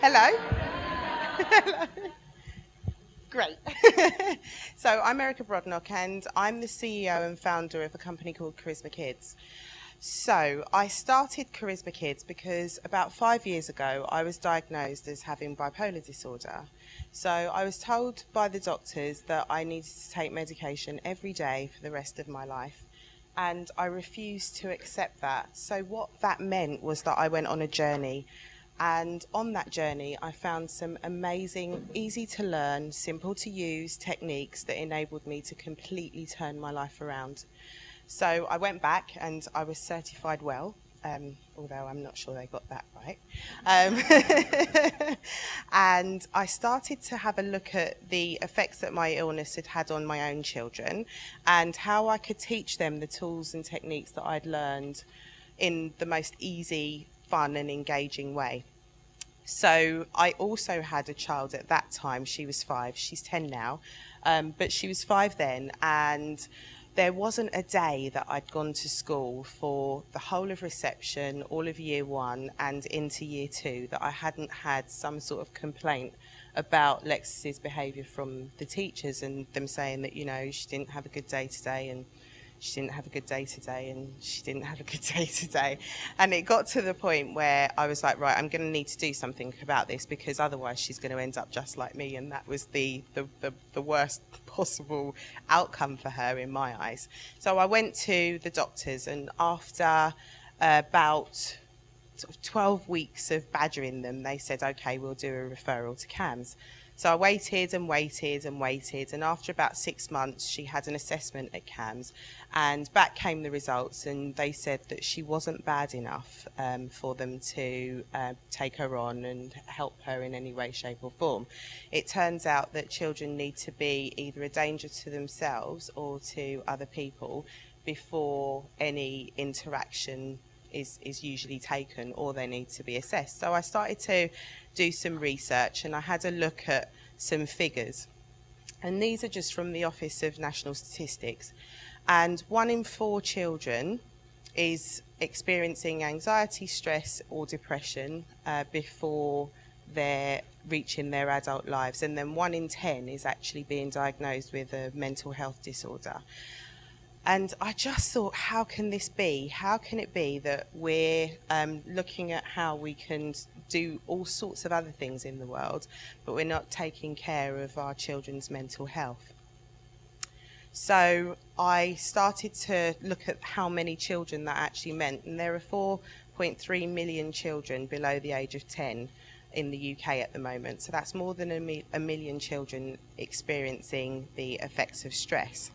Hello. Hello. Great. So I'm Erika Brodnock, and I'm the CEO and founder of a company called Charisma Kids. So I started Charisma Kids because about 5 years ago I was diagnosed as having bipolar disorder. So I was told by the doctors that I needed to take medication every day for the rest of my life. And I refused to accept that. So what that meant was that I went on a journey. And on that journey, I found some amazing, easy to learn, simple to use techniques that enabled me to completely turn my life around. So I went back and I was certified well, although I'm not sure they got that right. And I started to have a look at the effects that my illness had had on my own children and how I could teach them the tools and techniques that I'd learned in the most easy, fun and engaging way. So I also had a child at that time. She was 5, she's 10 now, but she was 5 then, and there wasn't a day that I'd gone to school for the whole of reception, all of year 1 and into year 2 that I hadn't had some sort of complaint about Lexis's behaviour from the teachers and them saying that, you know, she didn't have a good day today and she didn't have a good day today and she didn't have a good day today. And it got to the point where I was like, right, I'm going to need to do something about this because otherwise she's going to end up just like me. And that was the worst possible outcome for her in my eyes. So I went to the doctors, and after about sort of 12 weeks of badgering them, they said, okay, we'll do a referral to CAMHS. So I waited and waited and waited, and after about 6 months she had an assessment at CAMHS, and back came the results, and they said that she wasn't bad enough for them to take her on and help her in any way, shape or form. It turns out that children need to be either a danger to themselves or to other people before any interaction is usually taken, or they need to be assessed. So I started to do some research, and I had a look at some figures, and these are just from the Office of National Statistics, and 1 in 4 children is experiencing anxiety, stress or depression before they're reaching their adult lives, and then 1 in 10 is actually being diagnosed with a mental health disorder. And I just thought, how can this be? How can it be that we're looking at how we can do all sorts of other things in the world, but we're not taking care of our children's mental health? So I started to look at how many children that actually meant, and there are 4.3 million children below the age of 10 in the UK at the moment. So that's more than a million children experiencing the effects of stress.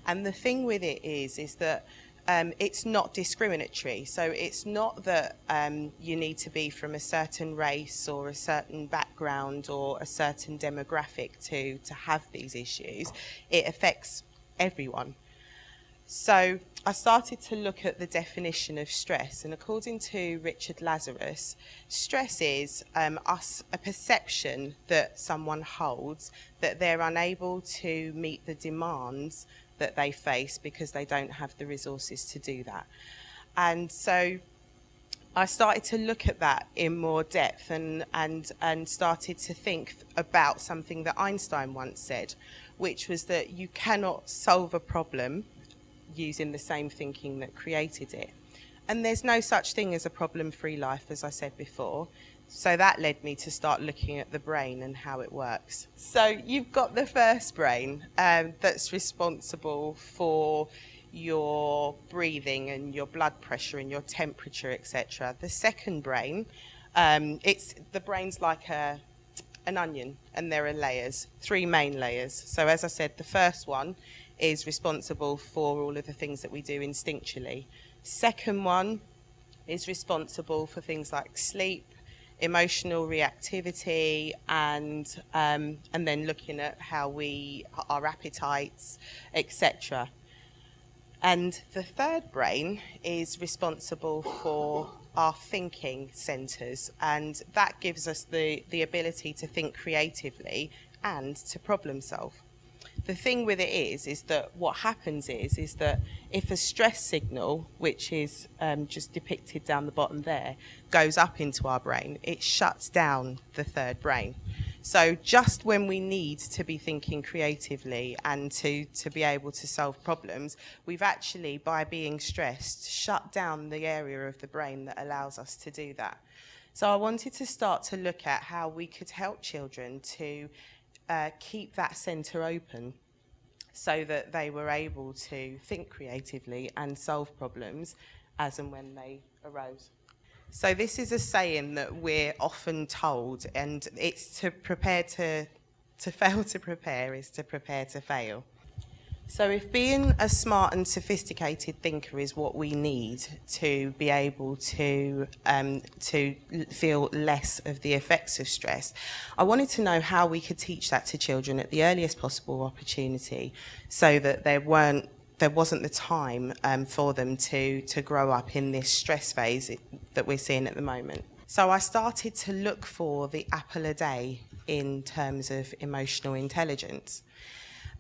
And the thing with it is that it's not discriminatory. So it's not that you need to be from a certain race or a certain background or a certain demographic to have these issues. It affects everyone. So I started to look at the definition of stress, and according to Richard Lazarus, stress is a perception that someone holds that they're unable to meet the demands that they face because they don't have the resources to do that. And so I started to look at that in more depth and started to think about something that Einstein once said, which was that you cannot solve a problem using the same thinking that created it. And there's no such thing as a problem-free life, as I said before. So that led me to start looking at the brain and how it works. So you've got the first brain that's responsible for your breathing and your blood pressure and your temperature, etc. The second brain, the brain's like an onion, and there are layers, 3 main layers. So as I said, the first one is responsible for all of the things that we do instinctually. Second one is responsible for things like sleep, emotional reactivity, and then looking at how our appetites, etc. And the third brain is responsible for our thinking centres, and that gives us the ability to think creatively and to problem solve. the thing with it is that what happens is that if a stress signal, which is just depicted down the bottom there, goes up into our brain, it shuts down the third brain. So just when we need to be thinking creatively and to be able to solve problems, we've actually, by being stressed, shut down the area of the brain that allows us to do that. So I wanted to start to look at how we could help children to keep that centre open so that they were able to think creatively and solve problems as and when they arose. So this is a saying that we're often told, and it's to prepare to fail to prepare is to prepare to fail. So if being a smart and sophisticated thinker is what we need to be able to feel less of the effects of stress, I wanted to know how we could teach that to children at the earliest possible opportunity so that there wasn't the time for them to grow up in this stress phase that we're seeing at the moment. So I started to look for the apple a day in terms of emotional intelligence.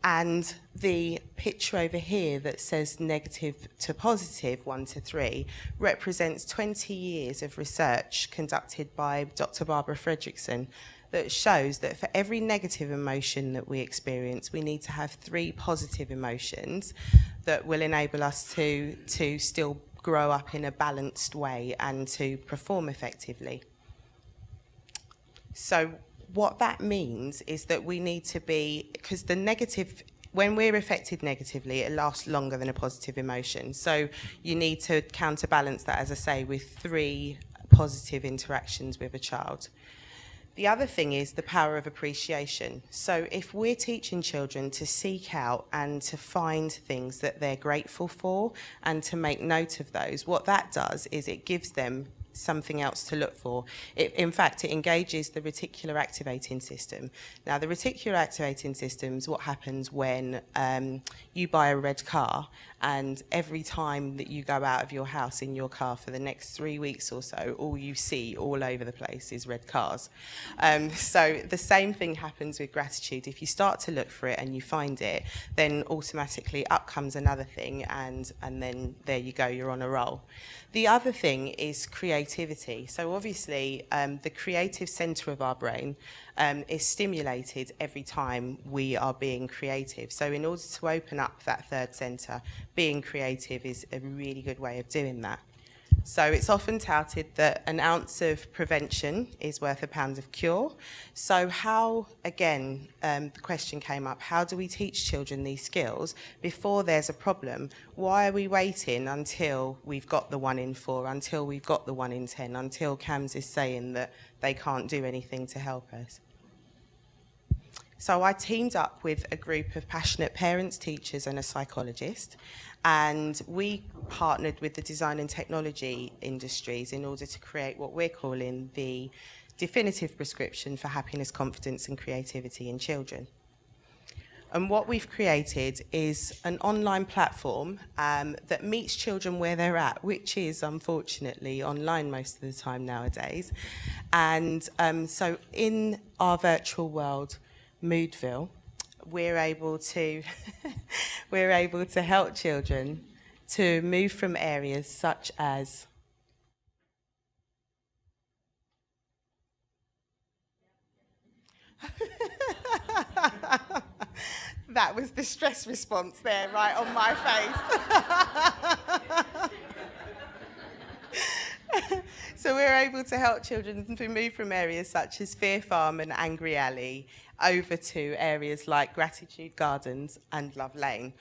And the picture over here that says negative to positive, 1 to 3, represents 20 years of research conducted by Dr. Barbara Fredrickson that shows that for every negative emotion that we experience, we need to have 3 positive emotions that will enable us to still grow up in a balanced way and to perform effectively. So what that means is that we need to be, because the negative, when we're affected negatively, it lasts longer than a positive emotion. So you need to counterbalance that, as I say, with 3 positive interactions with a child. The other thing is the power of appreciation. So if we're teaching children to seek out and to find things that they're grateful for and to make note of those, what that does is it gives them something else to look for. In fact, it engages the reticular activating system. Now, the reticular activating system is what happens when you buy a red car, and every time that you go out of your house in your car for the next 3 weeks or so, all you see all over the place is red cars. So the same thing happens with gratitude. If you start to look for it and you find it, then automatically up comes another thing, and then there you go, you're on a roll. The other thing is creativity. So obviously, the creative centre of our brain is stimulated every time we are being creative. So in order to open up that third centre, being creative is a really good way of doing that. So it's often touted that an ounce of prevention is worth a pound of cure. So how, again, the question came up, how do we teach children these skills before there's a problem? Why are we waiting until we've got the 1 in 4, until we've got the 1 in 10, until CAMS is saying that they can't do anything to help us? So I teamed up with a group of passionate parents, teachers and a psychologist, and we partnered with the design and technology industries in order to create what we're calling the definitive prescription for happiness, confidence and creativity in children. And what we've created is an online platform that meets children where they're at, which is unfortunately online most of the time nowadays. And so in our virtual world, Moodville, we're able to help children to move from areas such as that was the stress response there, right on my face. So we're able to help children to move from areas such as Fear Farm and Angry Alley over to areas like Gratitude Gardens and Love Lane.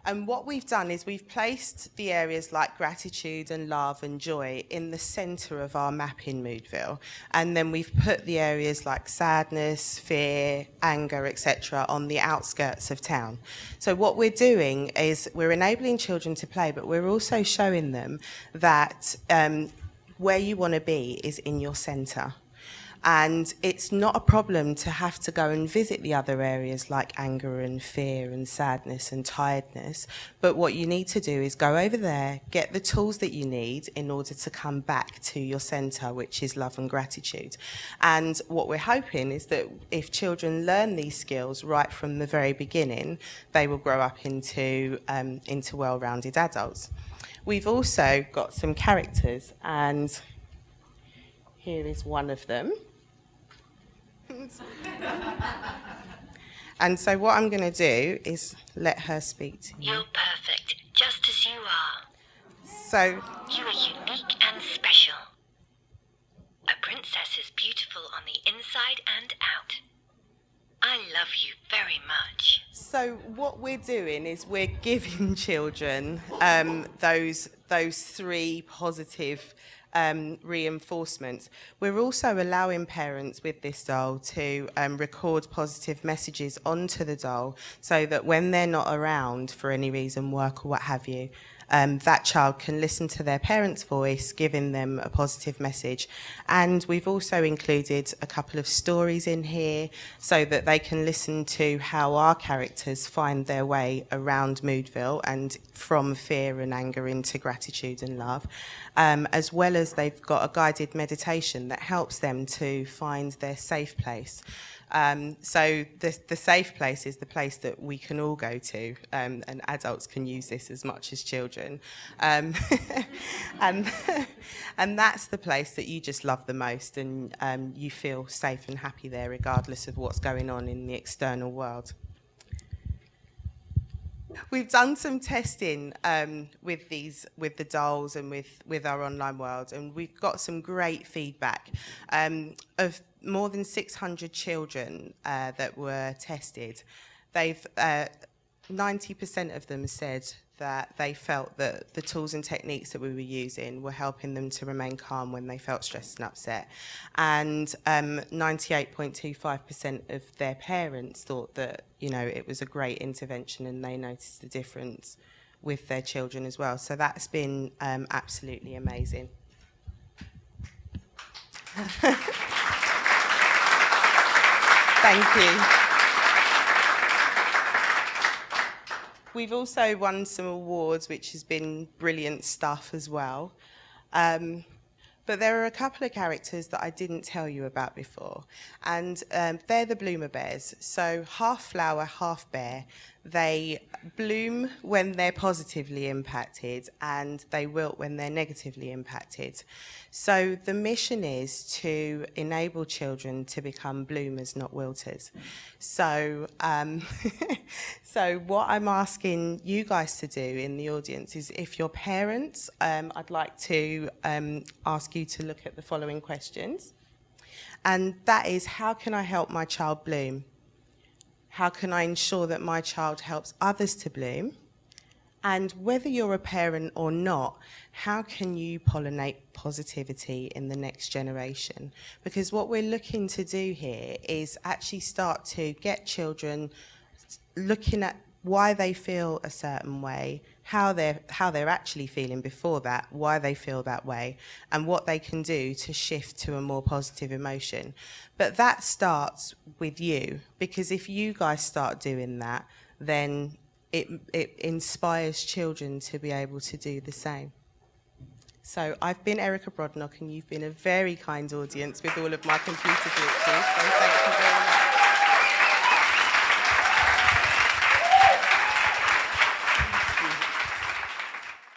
And what we've done is we've placed the areas like gratitude and love and joy in the centre of our map in Moodville. And then we've put the areas like sadness, fear, anger, etc. on the outskirts of town. So what we're doing is we're enabling children to play, but we're also showing them that where you want to be is in your centre. And it's not a problem to have to go and visit the other areas like anger and fear and sadness and tiredness. But what you need to do is go over there, get the tools that you need in order to come back to your centre, which is love and gratitude. And what we're hoping is that if children learn these skills right from the very beginning, they will grow up into well-rounded adults. We've also got some characters, and here is one of them. And so what I'm going to do is let her speak to you. You're perfect, just as you are. So You are unique and special. A princess is beautiful on the inside and out. I love you very much. So what we're doing is we're giving children those three positive reinforcements. We're also allowing parents with this doll to record positive messages onto the doll so that when they're not around for any reason, work or what have you, that child can listen to their parent's voice, giving them a positive message. And we've also included a couple of stories in here so that they can listen to how our characters find their way around Moodville and from fear and anger into gratitude and love, as well as they've got a guided meditation that helps them to find their safe place. So the safe place is the place that we can all go to, and adults can use this as much as children. And that's the place that you just love the most, and you feel safe and happy there regardless of what's going on in the external world. We've done some testing with the dolls and with our online world, and we've got some great feedback of more than 600 children that were tested. 90% of them said that they felt that the tools and techniques that we were using were helping them to remain calm when they felt stressed and upset. And 98.25% of their parents thought that, you know, it was a great intervention and they noticed the difference with their children as well. So that's been absolutely amazing. Thank you. We've also won some awards, which has been brilliant stuff as well. But there are a couple of characters that I didn't tell you about before, and they're the bloomer bears. So half flower, half bear. They bloom when they're positively impacted, and they wilt when they're negatively impacted. So the mission is to enable children to become bloomers, not wilters. So, so what I'm asking you guys to do in the audience is, if you're parents, I'd like to ask you to look at the following questions. And that is, how can I help my child bloom? How can I ensure that my child helps others to bloom? And whether you're a parent or not, how can you pollinate positivity in the next generation? Because what we're looking to do here is actually start to get children looking at why they feel a certain way, how they're actually feeling before that, why they feel that way, and what they can do to shift to a more positive emotion. But that starts with you, because if you guys start doing that, then it inspires children to be able to do the same. So I've been Erika Brodnock, and you've been a very kind audience with all of my computer glitches, so thank you very much.